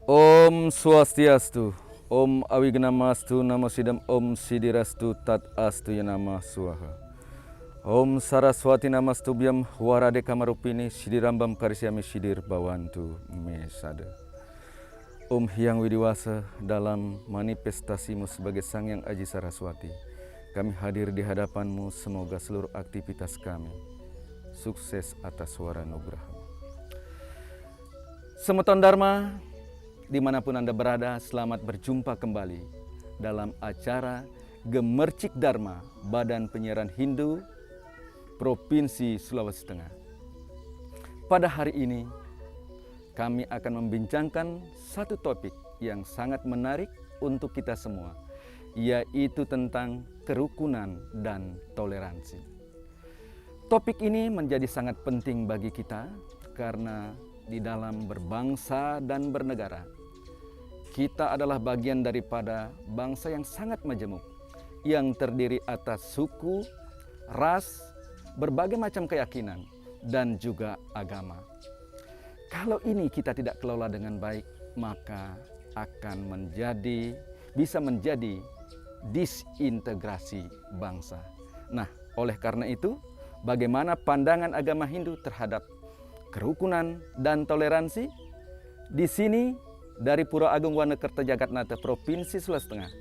Om Swastiastu, Om Awignamastu, Namo Sidam, Om Sidirastu, Tat Astu Yanama Swaha. Om Saraswati Namastubhyam, Warade Kamarupini, Sidirambam Karisyami Sidir Bawantu Mesada. Om Hyang Widiwasa, dalam manifestasimu sebagai Sang Yang Aji Saraswati, kami hadir di hadapanmu, semoga seluruh aktivitas kami sukses atas suara nugraha. Semeton Dharma, dimanapun Anda berada, selamat berjumpa kembali dalam acara Gemercik Dharma Badan Penyiaran Hindu Provinsi Sulawesi Tengah. Pada hari ini, kami akan membincangkan satu topik yang sangat menarik untuk kita semua, yaitu tentang kerukunan dan toleransi. Topik ini menjadi sangat penting bagi kita karena di dalam berbangsa dan bernegara, kita adalah bagian daripada bangsa yang sangat majemuk, yang terdiri atas suku, ras, berbagai macam keyakinan, dan juga agama. Kalau ini kita tidak kelola dengan baik, maka akan bisa menjadi disintegrasi bangsa. Nah, oleh karena itu, bagaimana pandangan agama Hindu terhadap kerukunan dan toleransi? Di sini dari Pura Agung Wanekerta Jagatnata Provinsi Sulawesi Tengah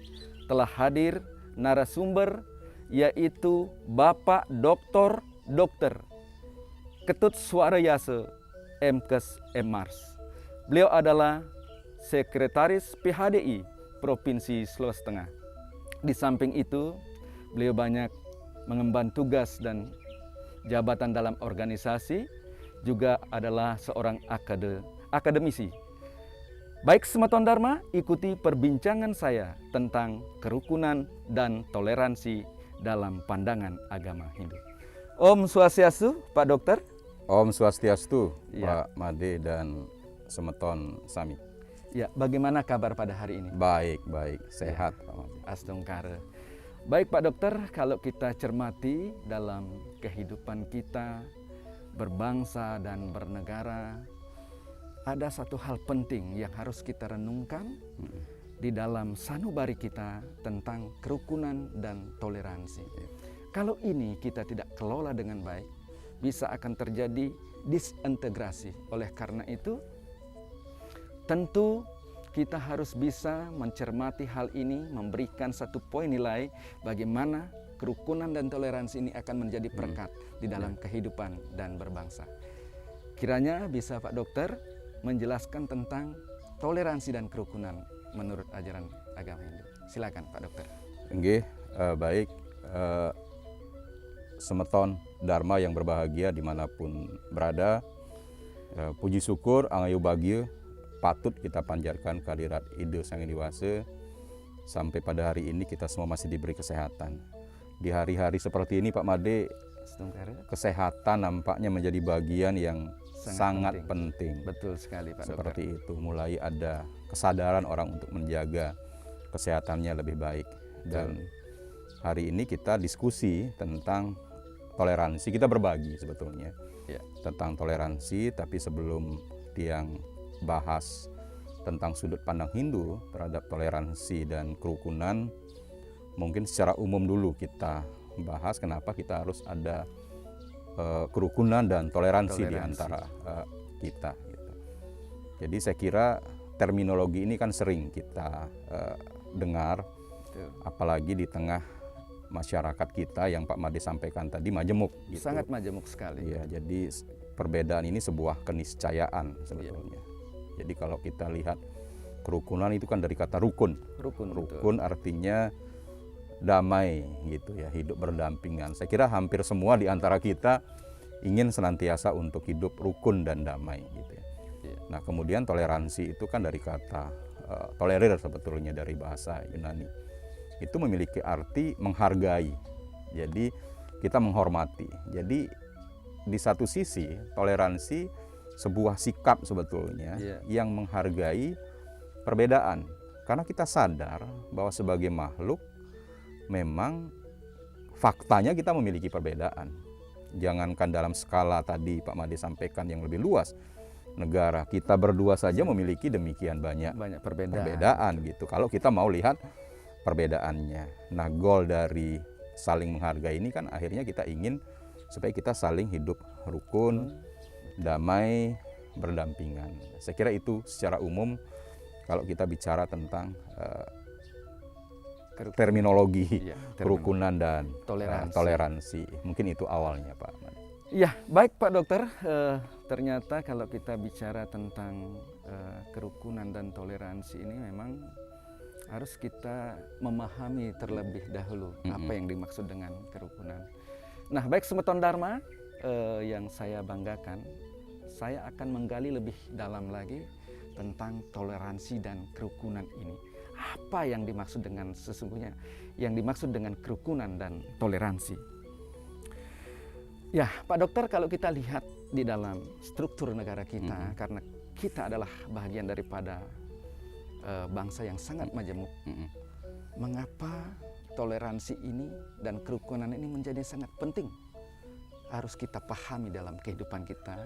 telah hadir narasumber, yaitu Bapak Dr. Ketut Suarayase Mkes Mars. Beliau adalah Sekretaris PHDI Provinsi Sulawesi Tengah. Di samping itu, beliau banyak mengemban tugas dan jabatan dalam organisasi, juga adalah seorang akademisi. Baik Semeton Dharma, ikuti perbincangan saya tentang kerukunan dan toleransi dalam pandangan agama Hindu. Om Swastiastu, Pak Dokter. Om Swastiastu, Ya. Pak Made dan Semeton Sami. Ya, bagaimana kabar pada hari ini? Baik, sehat Pak Made. Astungkara. Baik Pak Dokter, kalau kita cermati dalam kehidupan kita berbangsa dan bernegara, ada satu hal penting yang harus kita renungkan di dalam sanubari kita tentang kerukunan dan toleransi. Kalau ini kita tidak kelola dengan baik, bisa akan terjadi disintegrasi. Oleh karena itu, tentu kita harus bisa mencermati hal ini, memberikan satu poin nilai bagaimana kerukunan dan toleransi ini akan menjadi perekat di dalam kehidupan dan berbangsa. Kiranya bisa Pak Dokter menjelaskan tentang toleransi dan kerukunan menurut ajaran agama Hindu. Silakan Pak Dokter. Nggih, baik. Semeton Dharma yang berbahagia dimanapun berada, puji syukur angayu bahagia patut kita panjatkan kehadirat Ide Sang Hyang Widi Wasa sampai pada hari ini kita semua masih diberi kesehatan. Di hari-hari seperti ini Pak Made, kesehatan nampaknya menjadi bagian yang sangat penting. Betul sekali Pak Dokter. Seperti itu, mulai ada kesadaran orang untuk menjaga kesehatannya lebih baik. Dan hari ini kita diskusi tentang toleransi, kita berbagi sebetulnya tentang toleransi. Tapi sebelum Tiang bahas tentang sudut pandang Hindu terhadap toleransi dan kerukunan, mungkin secara umum dulu kita bahas kenapa kita harus ada kerukunan dan toleransi di antara kita. Gitu. Jadi saya kira terminologi ini kan sering kita dengar, apalagi di tengah masyarakat kita yang Pak Made sampaikan tadi majemuk. Gitu. Sangat majemuk sekali. Ya, jadi perbedaan ini sebuah keniscayaan sebetulnya. Jadi kalau kita lihat kerukunan itu kan dari kata rukun. Rukun artinya damai gitu ya, hidup berdampingan. Saya kira hampir semua di antara kita ingin senantiasa untuk hidup rukun dan damai gitu ya. Nah, kemudian toleransi itu kan dari kata tolerir sebetulnya dari bahasa Yunani. Itu memiliki arti menghargai. Jadi kita menghormati. Jadi di satu sisi toleransi sebuah sikap sebetulnya yang menghargai perbedaan. Karena kita sadar bahwa sebagai makhluk memang faktanya kita memiliki perbedaan. Jangankan dalam skala tadi Pak Made sampaikan yang lebih luas, negara. Kita berdua saja memiliki demikian banyak perbedaan gitu. Kalau kita mau lihat perbedaannya. Nah, goal dari saling menghargai ini kan akhirnya kita ingin supaya kita saling hidup rukun, damai, berdampingan. Saya kira itu secara umum kalau kita bicara tentang terminologi kerukunan dan toleransi. Mungkin itu awalnya, Pak. Ya, baik Pak Dokter. Ternyata kalau kita bicara tentang kerukunan dan toleransi ini memang harus kita memahami terlebih dahulu apa yang dimaksud dengan kerukunan. Nah, baik Semeton Dharma, yang saya banggakan, saya akan menggali lebih dalam lagi tentang toleransi dan kerukunan ini. Apa yang dimaksud dengan sesungguhnya, yang dimaksud dengan kerukunan dan toleransi. Ya, Pak Dokter, kalau kita lihat di dalam struktur negara kita, karena kita adalah bagian daripada bangsa yang sangat majemuk, mengapa toleransi ini dan kerukunan ini menjadi sangat penting? Harus kita pahami dalam kehidupan kita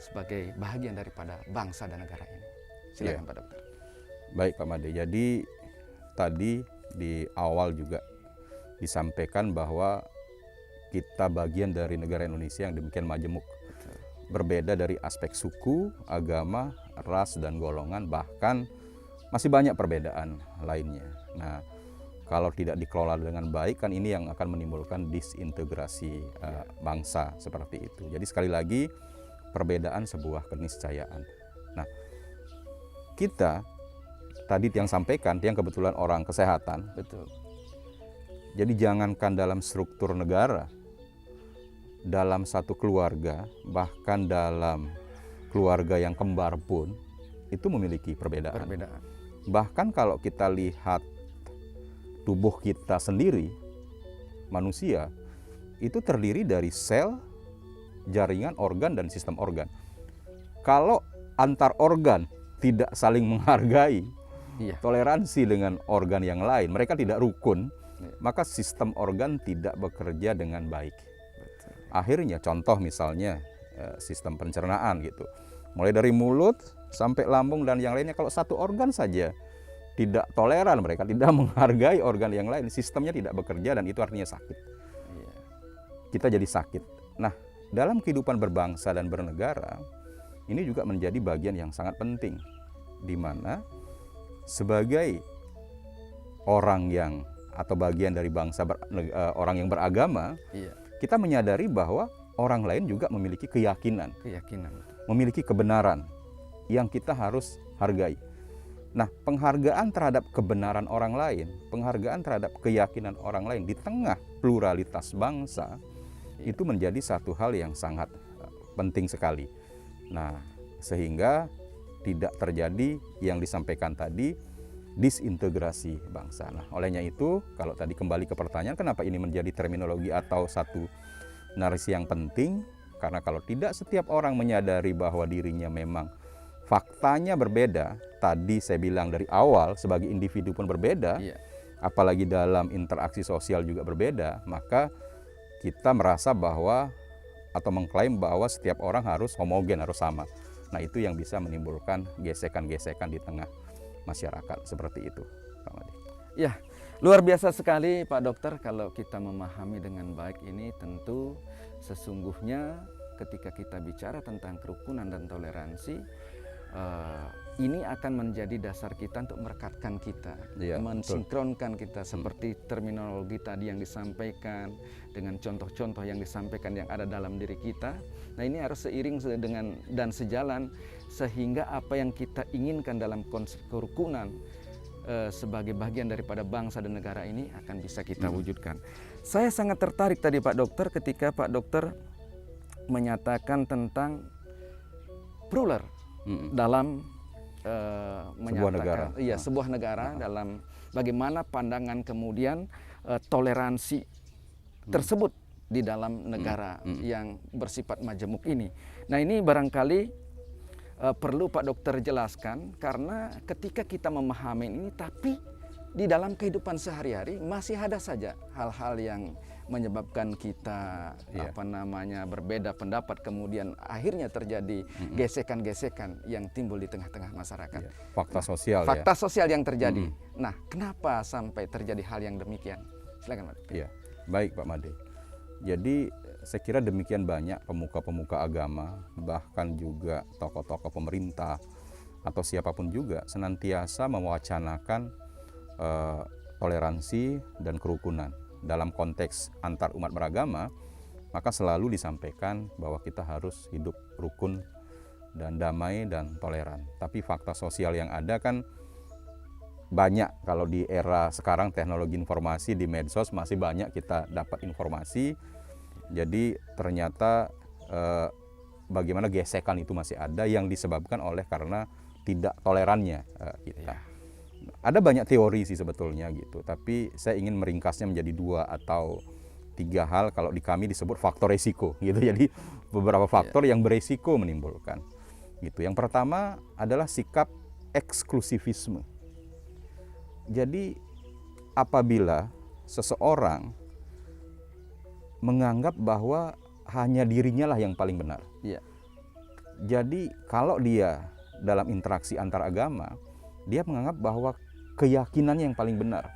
sebagai bagian daripada bangsa dan negara ini. Silakan Pak Dokter. Baik Pak Made, jadi tadi di awal juga disampaikan bahwa kita bagian dari negara Indonesia yang demikian majemuk. Berbeda dari aspek suku, agama, ras, dan golongan, bahkan masih banyak perbedaan lainnya. Nah, kalau tidak dikelola dengan baik kan ini yang akan menimbulkan disintegrasi bangsa seperti itu. Jadi sekali lagi perbedaan sebuah keniscayaan. Nah, kita tadi yang sampaikan, yang kebetulan orang kesehatan. Betul. Jadi jangankan dalam struktur negara, dalam satu keluarga, bahkan dalam keluarga yang kembar pun, itu memiliki perbedaan. Bahkan kalau kita lihat tubuh kita sendiri, manusia, itu terdiri dari sel, jaringan, organ, dan sistem organ. Kalau antar organ tidak saling menghargai, toleransi dengan organ yang lain, mereka tidak rukun, maka sistem organ tidak bekerja dengan baik. Akhirnya contoh misalnya sistem pencernaan gitu. Mulai dari mulut sampai lambung dan yang lainnya, kalau satu organ saja tidak toleran, mereka tidak menghargai organ yang lain, sistemnya tidak bekerja dan itu artinya sakit. Kita jadi sakit. Nah, dalam kehidupan berbangsa dan bernegara, ini juga menjadi bagian yang sangat penting, di mana sebagai orang yang atau bagian dari bangsa orang yang beragama, kita menyadari bahwa orang lain juga memiliki keyakinan, memiliki kebenaran yang kita harus hargai. Nah, penghargaan terhadap kebenaran orang lain, penghargaan terhadap keyakinan orang lain di tengah pluralitas bangsa, itu menjadi satu hal yang sangat penting sekali. Nah, sehingga tidak terjadi yang disampaikan tadi, disintegrasi bangsa. Nah, olehnya itu, kalau tadi kembali ke pertanyaan, kenapa ini menjadi terminologi atau satu narasi yang penting? Karena kalau tidak setiap orang menyadari bahwa dirinya memang faktanya berbeda, tadi saya bilang dari awal, sebagai individu pun berbeda, apalagi dalam interaksi sosial juga berbeda, maka kita merasa bahwa atau mengklaim bahwa setiap orang harus homogen, harus sama. Nah, itu yang bisa menimbulkan gesekan-gesekan di tengah masyarakat seperti itu, Pak Made. Ya, luar biasa sekali Pak Dokter kalau kita memahami dengan baik ini. Tentu sesungguhnya ketika kita bicara tentang kerukunan dan toleransi, ini akan menjadi dasar kita untuk merekatkan kita, mensinkronkan kita seperti terminologi tadi yang disampaikan dengan contoh-contoh yang disampaikan yang ada dalam diri kita. Nah, ini harus seiring dengan dan sejalan sehingga apa yang kita inginkan dalam konsep kerukunan sebagai bagian daripada bangsa dan negara ini akan bisa kita wujudkan. Saya sangat tertarik tadi Pak Dokter ketika Pak Dokter menyatakan tentang plural dalam menyatakan sebuah negara dalam bagaimana pandangan kemudian toleransi tersebut di dalam negara yang bersifat majemuk ini. Nah, ini barangkali perlu Pak Dokter jelaskan, karena ketika kita memahami ini tapi di dalam kehidupan sehari-hari masih ada saja hal-hal yang menyebabkan kita Iya. berbeda pendapat, kemudian akhirnya terjadi gesekan-gesekan yang timbul di tengah-tengah masyarakat. Iya. Fakta sosial Fakta ya. sosial yang terjadi. Nah, kenapa sampai terjadi hal yang demikian? Silakan, Pak. Iya. Baik Pak Made. Jadi saya kira demikian banyak pemuka-pemuka agama, bahkan juga tokoh-tokoh pemerintah atau siapapun juga senantiasa mewacanakan toleransi dan kerukunan. Dalam konteks antar umat beragama, maka selalu disampaikan bahwa kita harus hidup rukun dan damai dan toleran. Tapi fakta sosial yang ada kan banyak. Kalau di era sekarang teknologi informasi di medsos masih banyak kita dapat informasi. Jadi ternyata bagaimana gesekan itu masih ada yang disebabkan oleh karena tidak tolerannya kita. Ada banyak teori sih sebetulnya gitu, tapi saya ingin meringkasnya menjadi 2 atau 3 hal. Kalau di kami disebut faktor resiko gitu. Jadi beberapa faktor yang beresiko menimbulkan gitu. Yang pertama adalah sikap eksklusivisme. Jadi apabila seseorang menganggap bahwa hanya dirinya lah yang paling benar. Iya. Jadi kalau dia dalam interaksi antar agama, dia menganggap bahwa keyakinannya yang paling benar,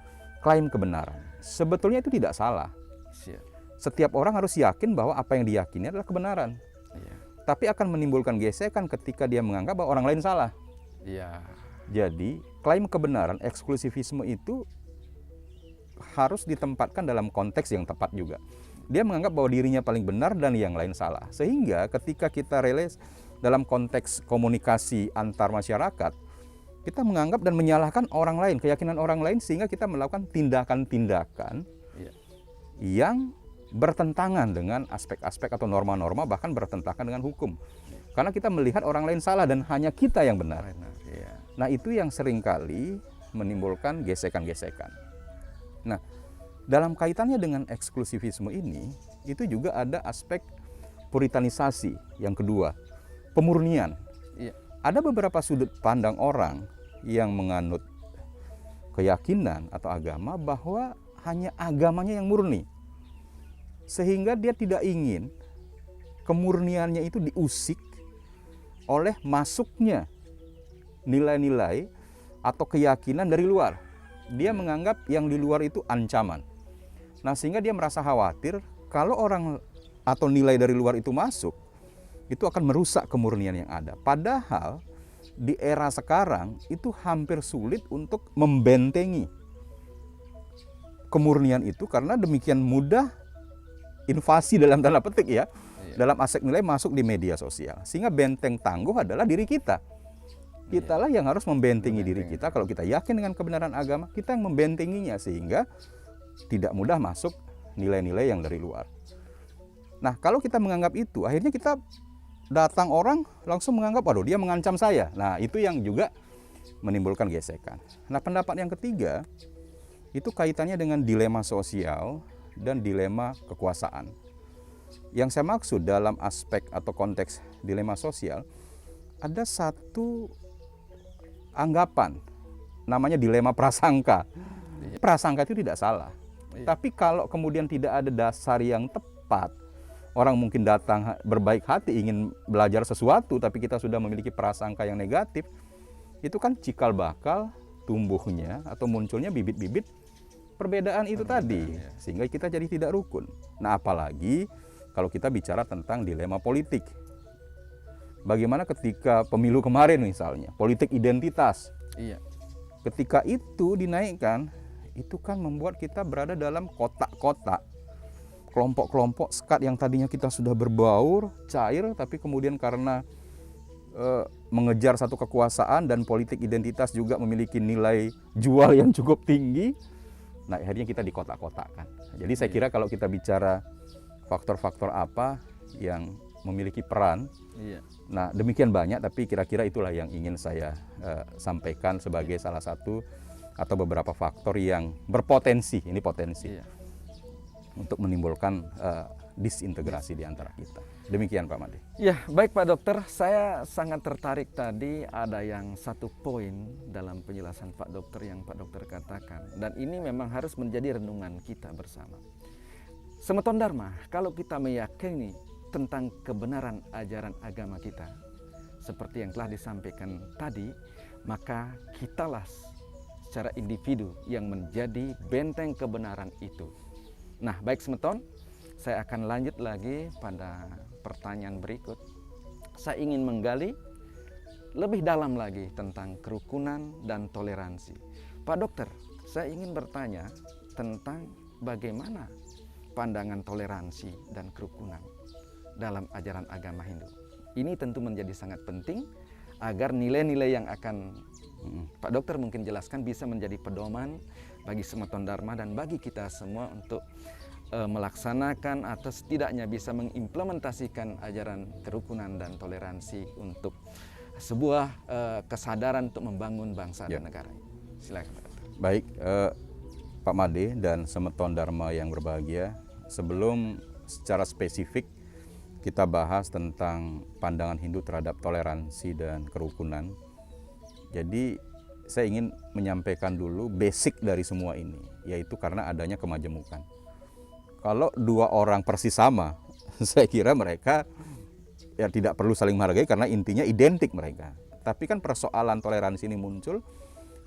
klaim kebenaran. Sebetulnya itu tidak salah. Setiap orang harus yakin bahwa apa yang diyakini adalah kebenaran. Iya. Tapi akan menimbulkan gesekan ketika dia menganggap bahwa orang lain salah. Iya. Jadi klaim kebenaran, eksklusivisme itu harus ditempatkan dalam konteks yang tepat juga. Dia menganggap bahwa dirinya paling benar dan yang lain salah. Sehingga ketika kita relate dalam konteks komunikasi antar masyarakat, kita menganggap dan menyalahkan orang lain, keyakinan orang lain, sehingga kita melakukan tindakan-tindakan yang bertentangan dengan aspek-aspek atau norma-norma, bahkan bertentangan dengan hukum. Karena kita melihat orang lain salah dan hanya kita yang benar. Nah, itu yang seringkali menimbulkan gesekan-gesekan. Nah, dalam kaitannya dengan eksklusivisme ini, itu juga ada aspek puritanisasi yang kedua, pemurnian. Ada beberapa sudut pandang orang yang menganut keyakinan atau agama bahwa hanya agamanya yang murni. Sehingga dia tidak ingin kemurniannya itu diusik oleh masuknya nilai-nilai atau keyakinan dari luar. Dia menganggap yang di luar itu ancaman. Nah, sehingga dia merasa khawatir kalau orang atau nilai dari luar itu masuk, itu akan merusak kemurnian yang ada. Padahal di era sekarang itu hampir sulit untuk membentengi kemurnian itu karena demikian mudah invasi dalam tanda petik ya, dalam aspek nilai masuk di media sosial. Sehingga benteng tangguh adalah diri kita. Kitalah yang harus membentengi diri kita. Kalau kita yakin dengan kebenaran agama, kita yang membentenginya sehingga tidak mudah masuk nilai-nilai yang dari luar. Nah, kalau kita menganggap itu, akhirnya kita datang orang langsung menganggap, waduh dia mengancam saya. Nah, itu yang juga menimbulkan gesekan. Nah, pendapat yang ketiga, itu kaitannya dengan dilema sosial dan dilema kekuasaan. Yang saya maksud dalam aspek atau konteks dilema sosial, ada satu anggapan, namanya dilema prasangka. Prasangka itu tidak salah. Tapi kalau kemudian tidak ada dasar yang tepat, orang mungkin datang berbaik hati ingin belajar sesuatu, tapi kita sudah memiliki prasangka yang negatif, itu kan cikal bakal tumbuhnya atau munculnya bibit-bibit perbedaan itu tadi, sehingga kita jadi tidak rukun. Nah, apalagi kalau kita bicara tentang dilema politik. Bagaimana ketika pemilu kemarin misalnya, politik identitas. Ketika itu dinaikkan, itu kan membuat kita berada dalam kotak-kotak. Kelompok-kelompok sekat yang tadinya kita sudah berbaur, cair, tapi kemudian karena mengejar satu kekuasaan dan politik identitas juga memiliki nilai jual yang cukup tinggi, nah akhirnya kita dikotak-kotakkan. Jadi saya kira kalau kita bicara faktor-faktor apa yang memiliki peran, nah demikian banyak, tapi kira-kira itulah yang ingin saya sampaikan sebagai salah satu atau beberapa faktor yang berpotensi, ini potensi, untuk menimbulkan disintegrasi di antara kita. Demikian Pak Made. Ya, baik Pak Dokter, saya sangat tertarik tadi ada yang satu poin dalam penjelasan Pak Dokter yang Pak Dokter katakan, dan ini memang harus menjadi renungan kita bersama. Semeton Dharma, kalau kita meyakini tentang kebenaran ajaran agama kita, seperti yang telah disampaikan tadi, maka kitalah secara individu yang menjadi benteng kebenaran itu. Nah, baik Semeton, saya akan lanjut lagi pada pertanyaan berikut. Saya ingin menggali lebih dalam lagi tentang kerukunan dan toleransi. Pak Dokter, saya ingin bertanya tentang bagaimana pandangan toleransi dan kerukunan dalam ajaran agama Hindu. Ini tentu menjadi sangat penting agar nilai-nilai yang akan Pak Dokter mungkin jelaskan bisa menjadi pedoman bagi Semeton Dharma dan bagi kita semua untuk melaksanakan atau setidaknya bisa mengimplementasikan ajaran kerukunan dan toleransi untuk sebuah kesadaran untuk membangun bangsa dan negara. Silakan Pak Dokter. Baik, Pak Made dan Semeton Dharma yang berbahagia, sebelum secara spesifik kita bahas tentang pandangan Hindu terhadap toleransi dan kerukunan, jadi saya ingin menyampaikan dulu basic dari semua ini, yaitu karena adanya kemajemukan. Kalau dua orang persis sama, saya kira mereka ya tidak perlu saling menghargai karena intinya identik mereka. Tapi kan persoalan toleransi ini muncul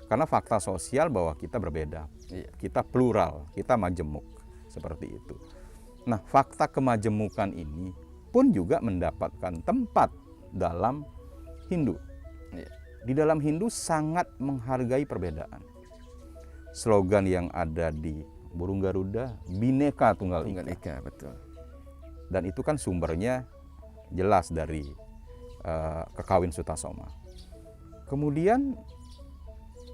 karena fakta sosial bahwa kita berbeda, kita plural, kita majemuk, seperti itu. Nah, fakta kemajemukan ini pun juga mendapatkan tempat dalam Hindu. Di dalam Hindu sangat menghargai perbedaan. Slogan yang ada di burung Garuda, Bhinneka Tunggal Ika. Betul. Dan itu kan sumbernya jelas dari Kekawin Sutasoma. Kemudian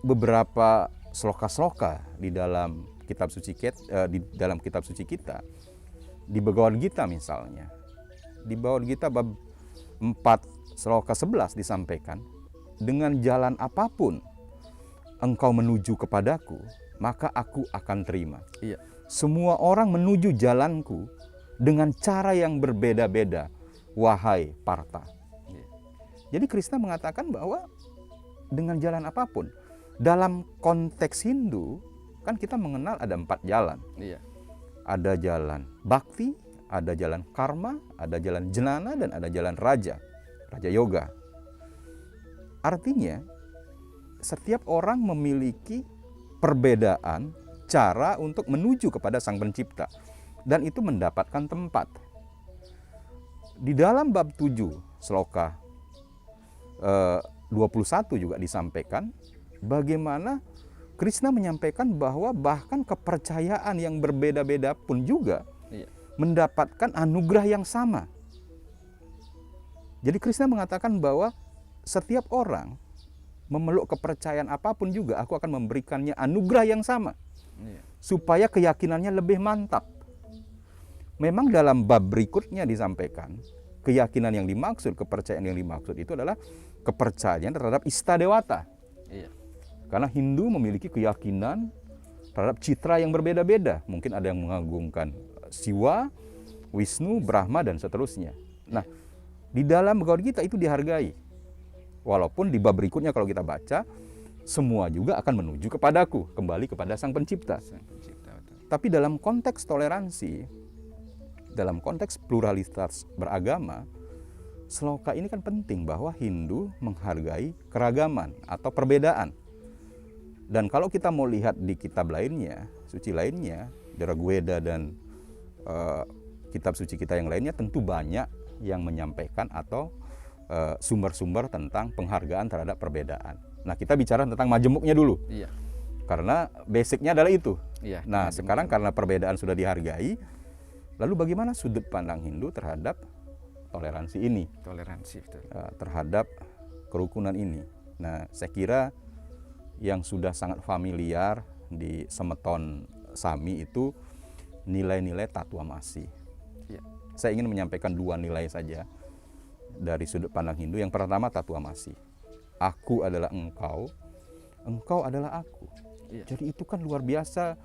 beberapa sloka-sloka di dalam kitab suci kita, di Bhagavad Gita misalnya, di Bhagavad Gita bab 4 sloka 11 disampaikan, dengan jalan apapun engkau menuju kepadaku, maka aku akan terima. Semua orang menuju jalanku dengan cara yang berbeda-beda, wahai Partha. Jadi Krishna mengatakan bahwa dengan jalan apapun. Dalam konteks Hindu, kan kita mengenal ada 4 jalan. Ada jalan Bhakti, ada jalan Karma, ada jalan Jnana, dan ada jalan Raja Yoga. Artinya, setiap orang memiliki perbedaan cara untuk menuju kepada Sang Pencipta. Dan itu mendapatkan tempat. Di dalam bab 7, sloka 21 juga disampaikan, bagaimana Krishna menyampaikan bahwa bahkan kepercayaan yang berbeda-beda pun juga mendapatkan anugerah yang sama. Jadi Krishna mengatakan bahwa setiap orang memeluk kepercayaan apapun juga, aku akan memberikannya anugerah yang sama. Supaya keyakinannya lebih mantap. Memang dalam bab berikutnya disampaikan, keyakinan yang dimaksud, kepercayaan yang dimaksud itu adalah kepercayaan terhadap Istadewata. Karena Hindu memiliki keyakinan terhadap citra yang berbeda-beda. Mungkin ada yang mengagungkan Siwa, Wisnu, Brahma, dan seterusnya. Nah, di dalam Bhagavad Gita itu dihargai. Walaupun di bab berikutnya kalau kita baca, semua juga akan menuju kepadaku, kembali kepada Sang Pencipta. Tapi dalam konteks toleransi, dalam konteks pluralitas beragama, sloka ini kan penting bahwa Hindu menghargai keragaman atau perbedaan. Dan kalau kita mau lihat di kitab lainnya, suci lainnya, di Rigveda dan kitab suci kita yang lainnya, tentu banyak yang menyampaikan atau sumber-sumber tentang penghargaan terhadap perbedaan. Nah, kita bicara tentang majemuknya dulu. Karena basicnya adalah itu. Nah, sekarang karena perbedaan sudah dihargai, lalu bagaimana sudut pandang Hindu terhadap toleransi ini? Terhadap kerukunan ini. Nah, saya kira yang sudah sangat familiar di Semeton Sami itu nilai-nilai Tatwamasi. Saya ingin menyampaikan 2 nilai saja dari sudut pandang Hindu. Yang pertama Tatwamasi. Aku adalah engkau, engkau adalah aku. Jadi itu kan luar biasa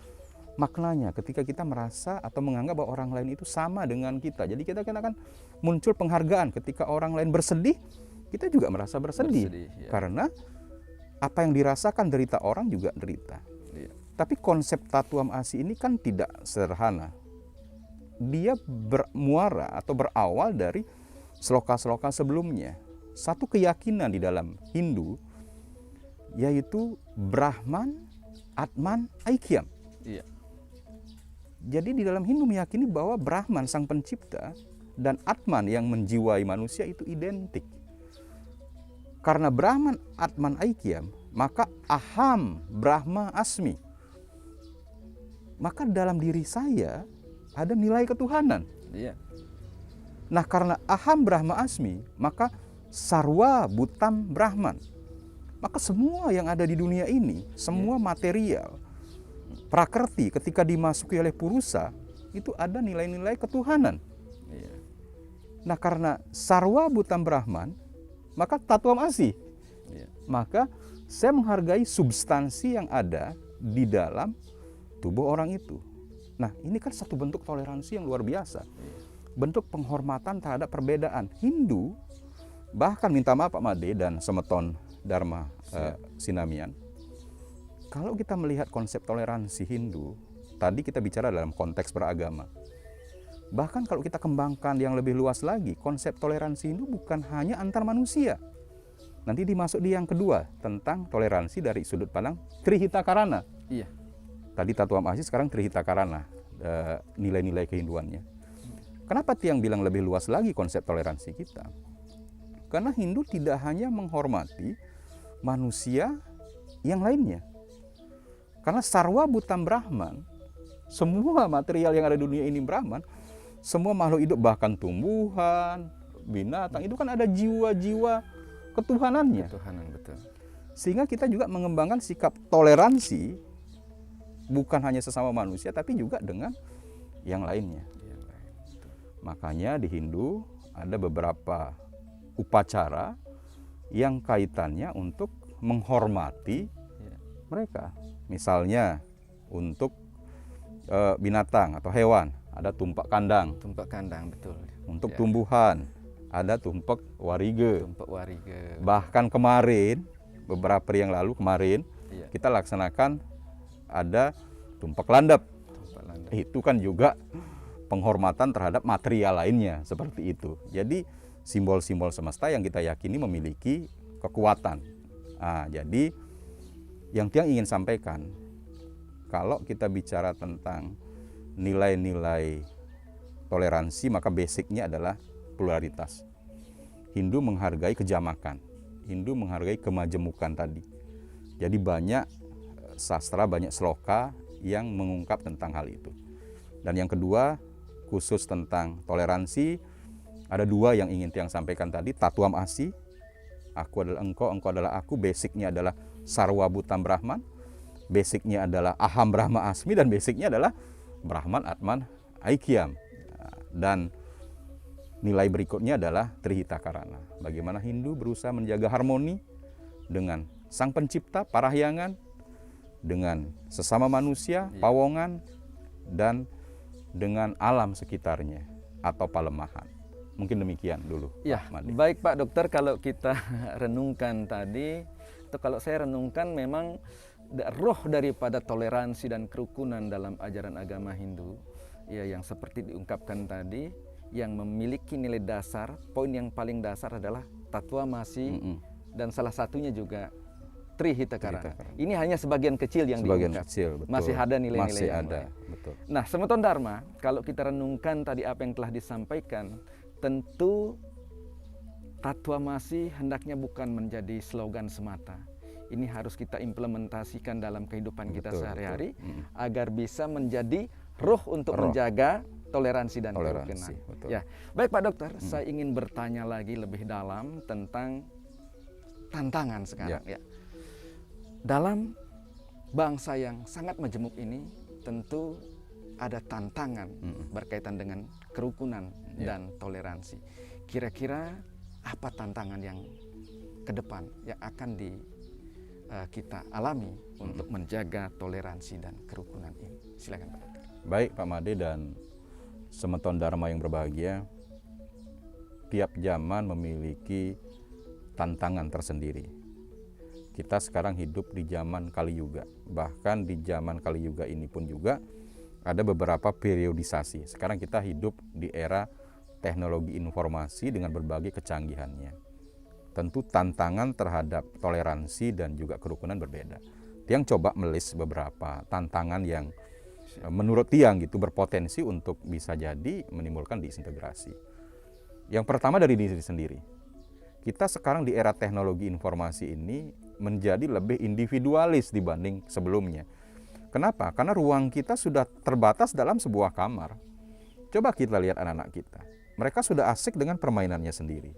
maknanya ketika kita merasa atau menganggap bahwa orang lain itu sama dengan kita. Jadi kita akan muncul penghargaan ketika orang lain bersedih, kita juga merasa bersedih. Karena apa yang dirasakan derita orang juga derita. Tapi konsep Tatwamasi ini kan tidak sederhana. dia bermuara atau berawal dari sloka-sloka sebelumnya. Satu keyakinan di dalam Hindu yaitu Brahman, Atman, Aikyam. Iya. Jadi di dalam Hindu meyakini bahwa Brahman sang pencipta dan Atman yang menjiwai manusia itu identik. Karena Brahman, Atman, Aikyam, maka Aham, Brahma, Asmi. Maka dalam diri saya ada nilai ketuhanan. Iya. Nah, karena Aham, Brahma, Asmi, maka Sarwa Bhutam Brahman. Maka semua yang ada di dunia ini, semua material, prakerti ketika dimasuki oleh Purusa, itu ada nilai-nilai ketuhanan. Iya. Nah, karena Sarwa Bhutam Brahman, maka Tatwam Asi. Iya. Maka saya menghargai substansi yang ada di dalam tubuh orang itu. Nah, ini kan satu bentuk toleransi yang luar biasa. Bentuk penghormatan terhadap perbedaan. Hindu, bahkan minta maaf Pak Made dan Semeton Dharma Sinamian, kalau kita melihat konsep toleransi Hindu, tadi kita bicara dalam konteks beragama. Bahkan kalau kita kembangkan yang lebih luas lagi, konsep toleransi Hindu bukan hanya antar manusia. Nanti dimasuk di yang kedua, tentang toleransi dari sudut pandang Trihitakarana. Iya. Tadi Tatwam Asi, sekarang Trihitakarana, nilai-nilai kehinduannya. Kenapa Tiang bilang lebih luas lagi konsep toleransi kita? Karena Hindu tidak hanya menghormati manusia yang lainnya. Karena Sarwa Bhutam Brahman, semua material yang ada di dunia ini Brahman, semua makhluk hidup, bahkan tumbuhan, binatang, itu kan ada jiwa-jiwa ketuhanannya. Ketuhanan, betul. Sehingga kita juga mengembangkan sikap toleransi, bukan hanya sesama manusia, tapi juga dengan yang lainnya. Makanya di Hindu ada beberapa upacara yang kaitannya untuk menghormati mereka. Misalnya untuk binatang atau hewan, ada tumpak kandang. Tumpak kandang, betul. Untuk tumbuhan, ada tumpak warige. Tumpak warige. Bahkan kemarin, beberapa hari yang lalu Iya. kita laksanakan ada tumpak landap. Tumpak landap. Itu kan juga penghormatan terhadap material lainnya, seperti itu. Jadi simbol-simbol semesta yang kita yakini memiliki kekuatan. Nah, jadi yang Tiang ingin sampaikan, kalau kita bicara tentang nilai-nilai toleransi, maka basicnya adalah pluralitas. Hindu menghargai kejamakan, Hindu menghargai kemajemukan tadi. Jadi banyak sastra, banyak sloka yang mengungkap tentang hal itu. Dan yang kedua, khusus tentang toleransi, ada dua yang ingin Tiang sampaikan tadi. Tatwam Asi, aku adalah engkau, engkau adalah aku. Basicnya adalah Sarwa Bhutam Brahman, basicnya adalah Aham Brahma Asmi, dan basicnya adalah Brahman, Atman, Aikyam. Dan nilai berikutnya adalah Trihitakarana. Bagaimana Hindu berusaha menjaga harmoni dengan Sang Pencipta, Parahyangan, dengan sesama manusia, pawongan, dan dengan alam sekitarnya atau palemahan. Mungkin demikian dulu. Ya, Pak Made. baik Pak Dokter, kalau kita renungkan tadi, atau kalau saya renungkan, memang roh daripada toleransi dan kerukunan dalam ajaran agama Hindu, ya, yang seperti diungkapkan tadi, yang memiliki nilai dasar, poin yang paling dasar adalah Tatwamasi, dan salah satunya juga Trihitakarana. Ini hanya sebagian kecil yang diungkap. Kecil, betul. Masih ada nilai-nilai Masih yang ada, lain. betul. Nah, Semeton Dharma, kalau kita renungkan tadi apa yang telah disampaikan, tentu Tatwamasi hendaknya bukan menjadi slogan semata. Ini harus kita implementasikan dalam kehidupan kita sehari-hari agar bisa menjadi roh untuk menjaga toleransi dan kerukunan. Ya, baik Pak Dokter, saya ingin bertanya lagi lebih dalam tentang tantangan sekarang. Ya. Dalam bangsa yang sangat majemuk ini, tentu ada tantangan berkaitan dengan kerukunan dan toleransi. Kira-kira apa tantangan yang ke depan yang akan kita alami untuk menjaga toleransi dan kerukunan ini? Silakan Pak Dokter. Baik Pak Made dan Semeton Dharma yang berbahagia, tiap zaman memiliki tantangan tersendiri. Kita sekarang hidup di zaman Kali Yuga. Bahkan di zaman Kali Yuga ini pun juga ada beberapa periodisasi. Sekarang kita hidup di era teknologi informasi dengan berbagai kecanggihannya. Tentu tantangan terhadap toleransi dan juga kerukunan berbeda. Tiang coba melis beberapa tantangan yang menurut Tiang gitu berpotensi untuk bisa jadi menimbulkan disintegrasi. Yang pertama dari diri sendiri. Kita sekarang di era teknologi informasi ini menjadi lebih individualis dibanding sebelumnya. Kenapa? Karena ruang kita sudah terbatas dalam sebuah kamar. Coba kita lihat anak-anak kita. Mereka sudah asik dengan permainannya sendiri.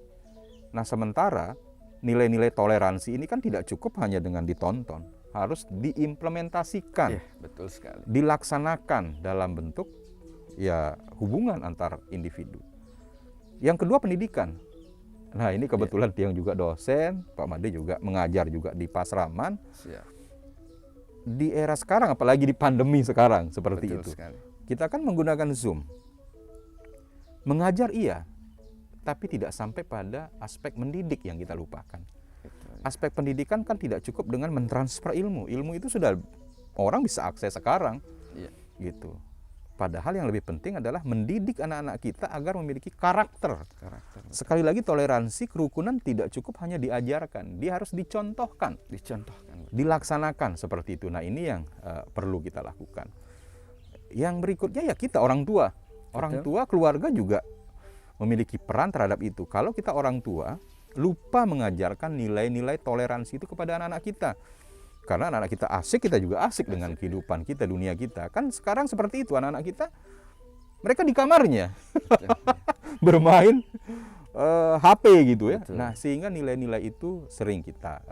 Nah, sementara nilai-nilai toleransi ini kan tidak cukup hanya dengan ditonton. Harus diimplementasikan. Iya, betul sekali. Dilaksanakan dalam bentuk ya hubungan antar individu. Yang kedua, pendidikan. Nah, ini kebetulan Tiang juga dosen, Pak Made juga mengajar juga di Pasraman. Siap. Di era sekarang, apalagi di pandemi sekarang seperti Betul itu, sekali. kita kan menggunakan Zoom. Mengajar iya, tapi tidak sampai pada aspek mendidik yang kita lupakan. Betul. Aspek pendidikan kan tidak cukup dengan mentransfer ilmu. Ilmu itu sudah orang bisa akses sekarang, Iya. gitu. Padahal yang lebih penting adalah mendidik anak-anak kita agar memiliki karakter. Sekali lagi, toleransi, kerukunan tidak cukup hanya diajarkan, dia harus dicontohkan. Dilaksanakan seperti itu. Nah, ini yang perlu kita lakukan. Yang berikutnya ya kita orang tua. Orang tua, keluarga juga memiliki peran terhadap itu. Kalau kita orang tua lupa mengajarkan nilai-nilai toleransi itu kepada anak-anak kita. Karena anak-anak kita asik, kita juga asik dengan kehidupan kita, dunia kita. Kan sekarang seperti itu, anak-anak kita, mereka di kamarnya bermain HP gitu ya. Betul. Nah, sehingga nilai-nilai itu sering kita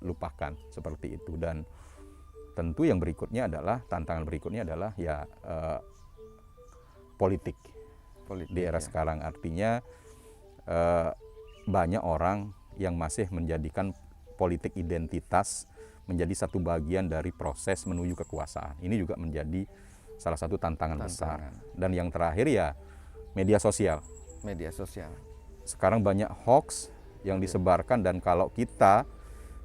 lupakan seperti itu. Dan tentu yang berikutnya adalah, tantangan berikutnya adalah ya politik di era sekarang. Artinya banyak orang yang masih menjadikan politik identitas menjadi satu bagian dari proses menuju kekuasaan. Ini juga menjadi salah satu tantangan besar. Dan yang terakhir ya media sosial. Media sosial. Sekarang banyak hoax yang disebarkan, dan kalau kita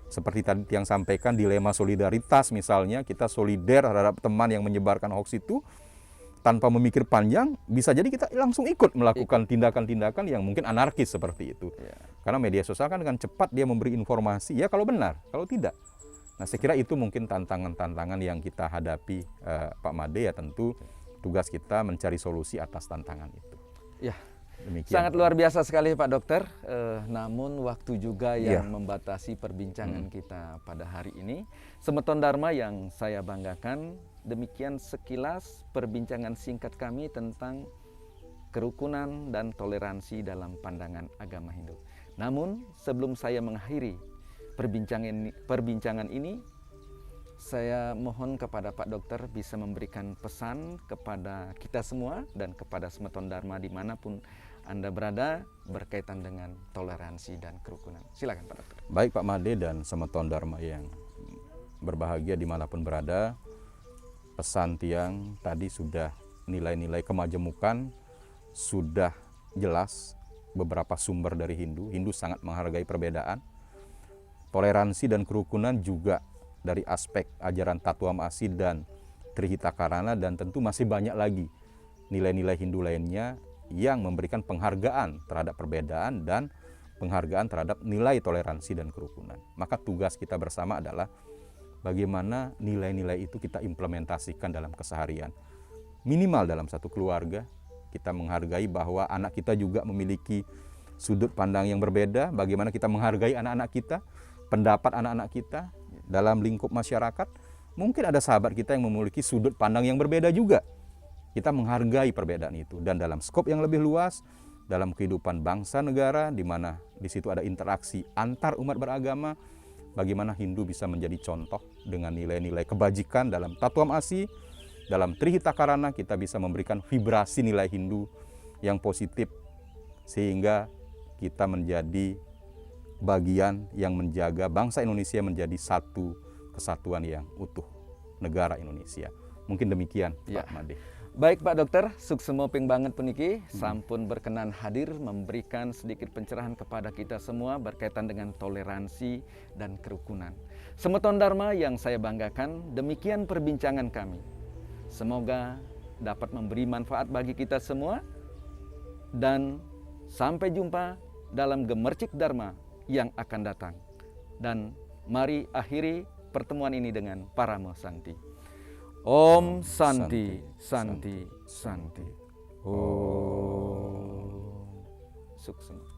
seperti tadi yang sampaikan dilema solidaritas misalnya, kita solider terhadap teman yang menyebarkan hoax itu tanpa memikir panjang, bisa jadi kita langsung ikut melakukan tindakan-tindakan yang mungkin anarkis seperti itu. Karena media sosial kan dengan cepat dia memberi informasi, ya kalau benar, kalau tidak. Nah, saya kira itu mungkin tantangan-tantangan yang kita hadapi, Pak Made. Ya tentu tugas kita mencari solusi atas tantangan itu. Ya, demikian. Sangat luar biasa sekali Pak Dokter. Namun waktu juga yang membatasi perbincangan kita pada hari ini. Semeton Dharma yang saya banggakan, demikian sekilas perbincangan singkat kami tentang kerukunan dan toleransi dalam pandangan agama Hindu. Namun sebelum saya mengakhiri perbincangan ini, saya mohon kepada Pak Dokter bisa memberikan pesan kepada kita semua dan kepada Semeton Dharma dimanapun Anda berada berkaitan dengan toleransi dan kerukunan. Silakan Pak Dokter. Baik Pak Made dan Semeton Dharma yang berbahagia dimanapun berada, pesan Tiang tadi sudah nilai-nilai kemajemukan, sudah jelas beberapa sumber dari Hindu. Hindu sangat menghargai perbedaan. Toleransi dan kerukunan juga dari aspek ajaran Tattwamasi dan Trihitakarana, dan tentu masih banyak lagi nilai-nilai Hindu lainnya yang memberikan penghargaan terhadap perbedaan dan penghargaan terhadap nilai toleransi dan kerukunan. Maka tugas kita bersama adalah bagaimana nilai-nilai itu kita implementasikan dalam keseharian. Minimal dalam satu keluarga, kita menghargai bahwa anak kita juga memiliki sudut pandang yang berbeda, bagaimana kita menghargai anak-anak kita, pendapat anak-anak kita dalam lingkup masyarakat. Mungkin ada sahabat kita yang memiliki sudut pandang yang berbeda juga. Kita menghargai perbedaan itu, dan dalam skop yang lebih luas, dalam kehidupan bangsa negara, di mana di situ ada interaksi antar umat beragama, bagaimana Hindu bisa menjadi contoh dengan nilai-nilai kebajikan dalam Tattwamasi, dalam Trihitakarana kita bisa memberikan vibrasi nilai Hindu yang positif, sehingga kita menjadi bagian yang menjaga bangsa Indonesia menjadi satu kesatuan yang utuh, negara Indonesia. Mungkin demikian Pak Made. Baik Pak Dokter, suksemoping banget puniki, sampun berkenan hadir memberikan sedikit pencerahan kepada kita semua berkaitan dengan toleransi dan kerukunan. Semeton Dharma yang saya banggakan, demikian perbincangan kami. Semoga dapat memberi manfaat bagi kita semua. Dan sampai jumpa dalam Gemercik Dharma yang akan datang. Dan mari akhiri pertemuan ini dengan Paramo Santi. Om Santi, Santi, Santi. Om. Suksema.